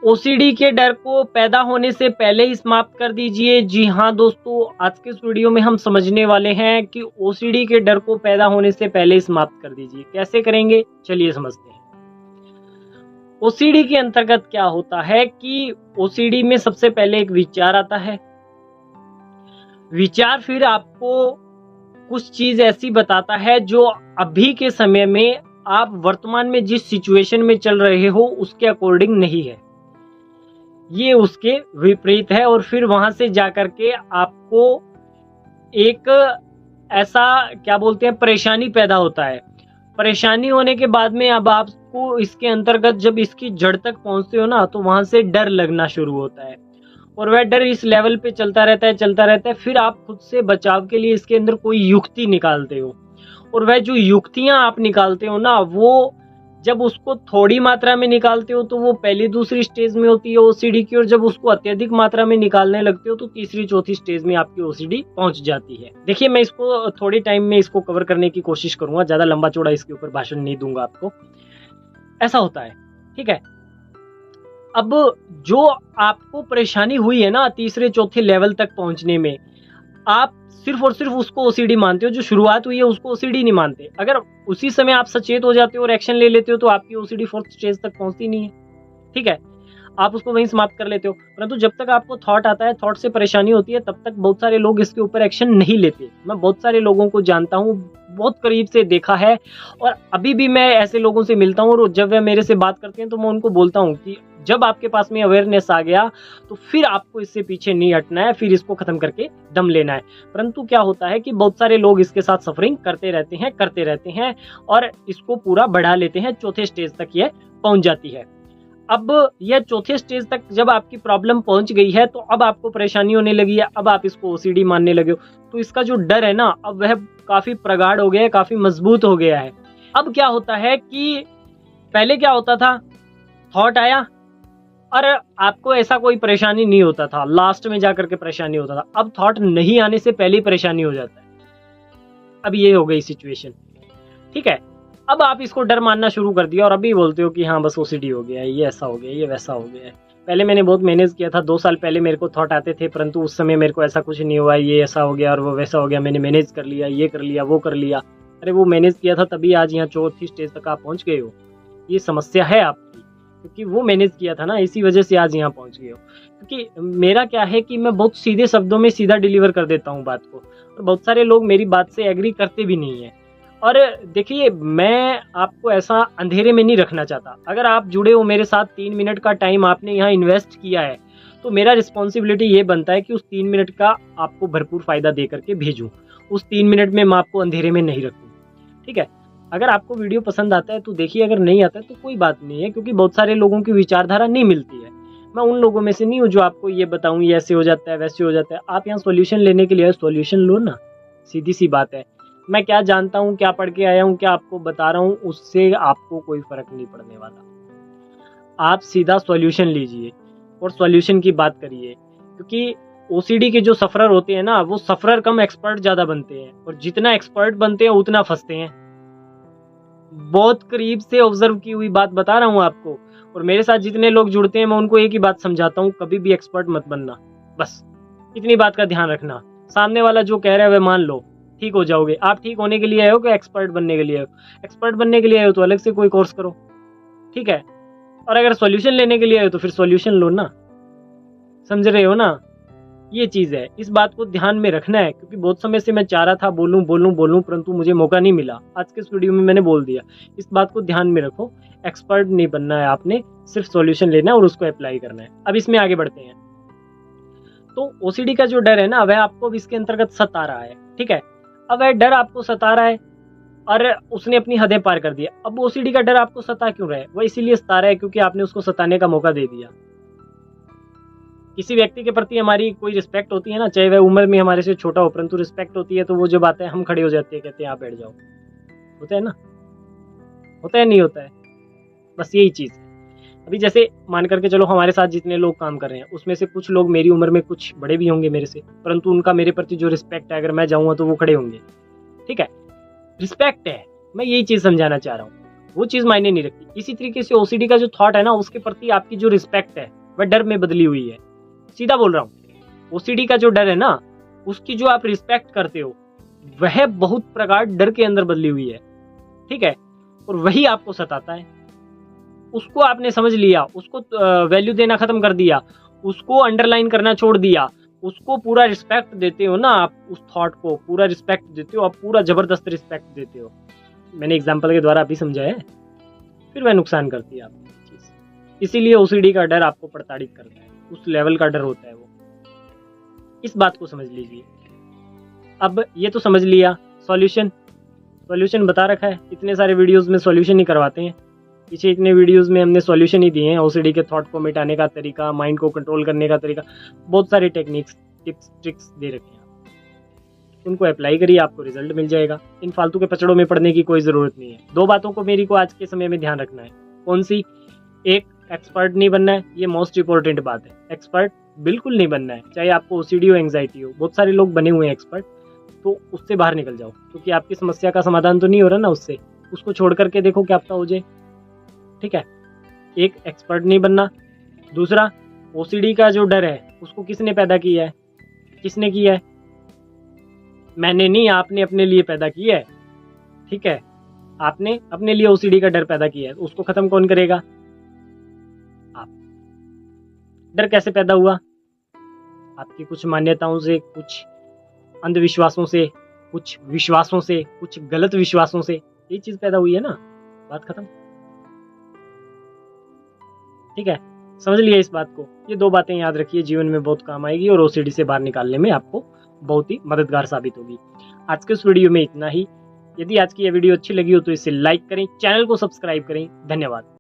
OCD के डर को पैदा होने से पहले ही समाप्त कर दीजिए। जी हाँ दोस्तों, आज के इस वीडियो में हम समझने वाले हैं कि ओसीडी के डर को पैदा होने से पहले ही समाप्त कर दीजिए। कैसे करेंगे, चलिए समझते हैं। ओसीडी के अंतर्गत क्या होता है कि ओसीडी में सबसे पहले एक विचार आता है। विचार फिर आपको कुछ चीज ऐसी बताता है जो अभी के समय में आप वर्तमान में जिस सिचुएशन में चल रहे हो उसके अकॉर्डिंग नहीं है, ये उसके विपरीत है। और फिर वहां से जाकर के आपको एक ऐसा क्या बोलते हैं परेशानी पैदा होता है। परेशानी होने के बाद में अब आपको इसके अंतर्गत जब इसकी जड़ तक पहुंचते हो ना, तो वहां से डर लगना शुरू होता है और वह डर इस लेवल पे चलता रहता है। फिर आप खुद से बचाव के लिए इसके अंदर कोई युक्ति निकालते हो, और वह जो युक्तियां आप निकालते हो ना, वो जब उसको थोड़ी मात्रा में निकालते हो तो वो पहली दूसरी स्टेज में होती है ओसीडी की, और जब उसको अत्यधिक मात्रा में निकालने लगते हो तो तीसरी चौथी स्टेज में आपकी ओसीडी पहुंच जाती है। देखिए, मैं इसको थोड़ी टाइम में इसको कवर करने की कोशिश करूंगा, ज्यादा लंबा चौड़ा इसके ऊपर भाषण नहीं दूंगा आपको। ऐसा होता है, ठीक है। अब जो आपको परेशानी हुई है ना तीसरे चौथे लेवल तक पहुंचने में, आप सिर्फ और सिर्फ उसको ओसीडी मानते हो। जो शुरुआत हुई है उसको ओसीडी नहीं मानते। अगर उसी समय आप सचेत हो जाते हो और एक्शन ले लेते हो तो आपकी ओसीडी फोर्थ स्टेज तक पहुंचती नहीं है, ठीक है। आप उसको वहीं समाप्त कर लेते हो। परंतु जब तक आपको थॉट आता है, थॉट से परेशानी होती है, तब तक बहुत सारे लोग इसके ऊपर एक्शन नहीं लेते। मैं बहुत सारे लोगों को जानता हूँ, बहुत करीब से देखा है, और अभी भी मैं ऐसे लोगों से मिलता हूँ, और जब वे मेरे से बात करते हैं तो मैं उनको बोलता हूँ कि जब आपके पास में अवेयरनेस आ गया तो फिर आपको इससे पीछे नहीं हटना है, फिर इसको खत्म करके दम लेना है। परंतु क्या होता है कि बहुत सारे लोग इसके साथ सफरिंग करते रहते हैं और इसको पूरा बढ़ा लेते हैं। चौथे स्टेज तक ये पहुंच जाती है। अब यह चौथे स्टेज तक जब आपकी प्रॉब्लम पहुंच गई है तो अब आपको परेशानी होने लगी है, अब आप इसको ओसीडी मानने लगे हो, तो इसका जो डर है ना, अब वह काफी प्रगाढ़ हो गया है, काफी मजबूत हो गया है। अब क्या होता है कि पहले क्या होता था, थॉट आया और आपको ऐसा कोई परेशानी नहीं होता था, लास्ट में जाकर के परेशानी होता था। अब थॉट नहीं आने से पहले ही परेशानी हो जाता है। अब ये हो गई सिचुएशन, ठीक है। अब आप इसको डर मानना शुरू कर दिया और अभी बोलते हो कि हाँ बस ओसीडी हो गया है, ये ऐसा हो गया, ये वैसा हो गया है। पहले मैंने बहुत मैनेज किया था, 2 साल पहले मेरे को थॉट आते थे, परंतु उस समय मेरे को ऐसा कुछ नहीं हुआ, ये ऐसा हो गया और वो वैसा हो गया, मैंने मैनेज कर लिया, ये कर लिया, वो कर लिया। अरे वो मैनेज किया था तभी आज यहाँ चौथी स्टेज तक आप पहुँच गए हो। ये समस्या है आपकी, क्योंकि वो मैनेज किया था ना, इसी वजह से आज यहाँ पहुँच गए हो। क्योंकि मेरा क्या है कि मैं बहुत सीधे शब्दों में सीधा डिलीवर कर देता हूँ बात को, और बहुत सारे लोग मेरी बात से एग्री करते भी नहीं है। और देखिए, मैं आपको ऐसा अंधेरे में नहीं रखना चाहता। अगर आप जुड़े हो मेरे साथ, 3 मिनट का टाइम आपने यहाँ इन्वेस्ट किया है, तो मेरा रिस्पॉन्सिबिलिटी ये बनता है कि उस 3 मिनट का आपको भरपूर फायदा दे करके भेजूँ। उस 3 मिनट में मैं आपको अंधेरे में नहीं रखूँ, ठीक है। अगर आपको वीडियो पसंद आता है तो देखिए, अगर नहीं आता है तो कोई बात नहीं है, क्योंकि बहुत सारे लोगों की विचारधारा नहीं मिलती है। मैं उन लोगों में से नहीं हूँ जो आपको ये बताऊँ ये ऐसे हो जाता है, वैसे हो जाता है। आप यहाँ सॉल्यूशन लेने के लिए सॉल्यूशन लो ना, सीधी सी बात है। मैं क्या जानता हूँ, क्या पढ़ के आया हूँ, क्या आपको बता रहा हूँ, उससे आपको कोई फर्क नहीं पड़ने वाला। आप सीधा सॉल्यूशन लीजिए और सॉल्यूशन की बात करिए, क्योंकि ओसीडी के जो सफरर होते हैं ना, वो सफरर कम एक्सपर्ट ज्यादा बनते हैं, और जितना एक्सपर्ट बनते हैं उतना फंसते हैं। बहुत करीब से ऑब्जर्व की हुई बात बता रहा हूँ आपको, और मेरे साथ जितने लोग जुड़ते हैं मैं उनको एक ही बात समझाता हूँ, कभी भी एक्सपर्ट मत बनना। बस इतनी बात का ध्यान रखना। सामने वाला जो कह रहा है वह मान लो, ठीक हो जाओगे। आप ठीक होने के लिए आए हो कि एक्सपर्ट बनने के लिए आए हो? एक्सपर्ट बनने के लिए आए हो तो अलग से कोई कोर्स करो, ठीक है। और अगर सॉल्यूशन लेने के लिए आए हो तो फिर सॉल्यूशन लो ना, समझ रहे हो ना। ये चीज है, इस बात को ध्यान में रखना है, क्योंकि बहुत समय से मैं चाह रहा था बोलूं, परंतु मुझे मौका नहीं मिला। आज के इस वीडियो में मैंने बोल दिया। इस बात को ध्यान में रखो, एक्सपर्ट नहीं बनना है आपने, सिर्फ सॉल्यूशन लेना है और उसको अप्लाई करना है। अब इसमें आगे बढ़ते हैं। तो ओसीडी का जो डर है ना, वह आपको इसके अंतर्गत सता रहा है, ठीक है। अब वह डर आपको सता रहा है और उसने अपनी हदें पार कर दिया। अब ओसीडी का डर आपको सता क्यों रहा है? वह इसीलिए सता रहा है क्योंकि आपने उसको सताने का मौका दे दिया। किसी व्यक्ति के प्रति हमारी कोई रिस्पेक्ट होती है ना, चाहे वह उम्र में हमारे से छोटा हो, परंतु रिस्पेक्ट होती है, तो वो जब आता है हम खड़े हो जाते हैं, कहते हैं आप बैठ जाओ। होता है ना, होता है नहीं होता है, बस यही चीज है। अभी जैसे मान करके चलो, हमारे साथ जितने लोग काम कर रहे हैं उसमें से कुछ लोग मेरी उम्र में कुछ बड़े भी होंगे मेरे से, परंतु उनका मेरे प्रति जो रिस्पेक्ट है, अगर मैं जाऊंगा तो वो खड़े होंगे, ठीक है। रिस्पेक्ट है, मैं यही चीज समझाना चाह रहा हूँ। वो चीज़ मायने नहीं रखती। इसी तरीके से ओसीडी का जो थॉट है ना, उसके प्रति आपकी जो रिस्पेक्ट है वह डर में बदली हुई है। सीधा बोल रहा हूँ, ओसीडी का जो डर है ना, उसकी जो आप रिस्पेक्ट करते हो वह बहुत प्रकार डर के अंदर बदली हुई है, ठीक है। और वही आपको सताता है। उसको आपने समझ लिया, उसको वैल्यू देना खत्म कर दिया, उसको अंडरलाइन करना छोड़ दिया, उसको पूरा रिस्पेक्ट देते हो ना आप, उस थॉट को पूरा रिस्पेक्ट देते हो, आप पूरा जबरदस्त रिस्पेक्ट देते हो। मैंने एग्जाम्पल के द्वारा अभी समझा है। फिर वह नुकसान करती है आपकी चीज। इसीलिए ओसीडी का डर आपको प्रताड़ित करता है, उस लेवल का डर होता है वो। इस बात को समझ लीजिए। अब ये तो समझ लिया सॉल्यूशन बता रखा है। इतने सारे वीडियोस में सॉल्यूशन ही करवाते हैं, पीछे इतने वीडियोस में हमने सॉल्यूशन ही दिए हैं। ओसीडी के थॉट को मिटाने का तरीका, माइंड को कंट्रोल करने का तरीका, बहुत सारे टेक्निक्स, टिप्स, ट्रिक्स दे रखे हैं। उनको अप्लाई करिए, आपको रिजल्ट मिल जाएगा। इन फालतू के पचड़ों में पड़ने की कोई ज़रूरत नहीं है। 2 बातों को मेरी को आज के समय में ध्यान रखना है। कौन सी? एक, एक्सपर्ट नहीं बनना है, ये मोस्ट इंपॉर्टेंट बात है। एक्सपर्ट बिल्कुल नहीं बनना है, चाहे आपको ओसीडी हो, एंग्जाइटी हो। बहुत सारे लोग बने हुए हैं एक्सपर्ट, तो उससे बाहर निकल जाओ, क्योंकि आपकी समस्या का समाधान तो नहीं हो रहा ना उससे। उसको छोड़ करके देखो क्या पता हो जाए, ठीक है। एक, एक्सपर्ट नहीं बनना। दूसरा, ओसीडी का जो डर है उसको किसने पैदा किया है? किसने किया है? मैंने नहीं, आपने अपने लिए पैदा किया है, ठीक है। आपने अपने लिए ओसीडी का डर पैदा किया है, उसको खत्म कौन करेगा? आप। डर कैसे पैदा हुआ? आपकी कुछ मान्यताओं से, कुछ अंधविश्वासों से, कुछ विश्वासों से, कुछ गलत विश्वासों से ये चीज पैदा हुई है ना। बात खत्म, ठीक है। समझ लिया इस बात को। ये 2 बातें याद रखिए, जीवन में बहुत काम आएगी और ओसीडी से बाहर निकालने में आपको बहुत ही मददगार साबित होगी। आज के इस वीडियो में इतना ही। यदि आज की यह वीडियो अच्छी लगी हो तो इसे लाइक करें, चैनल को सब्सक्राइब करें। धन्यवाद।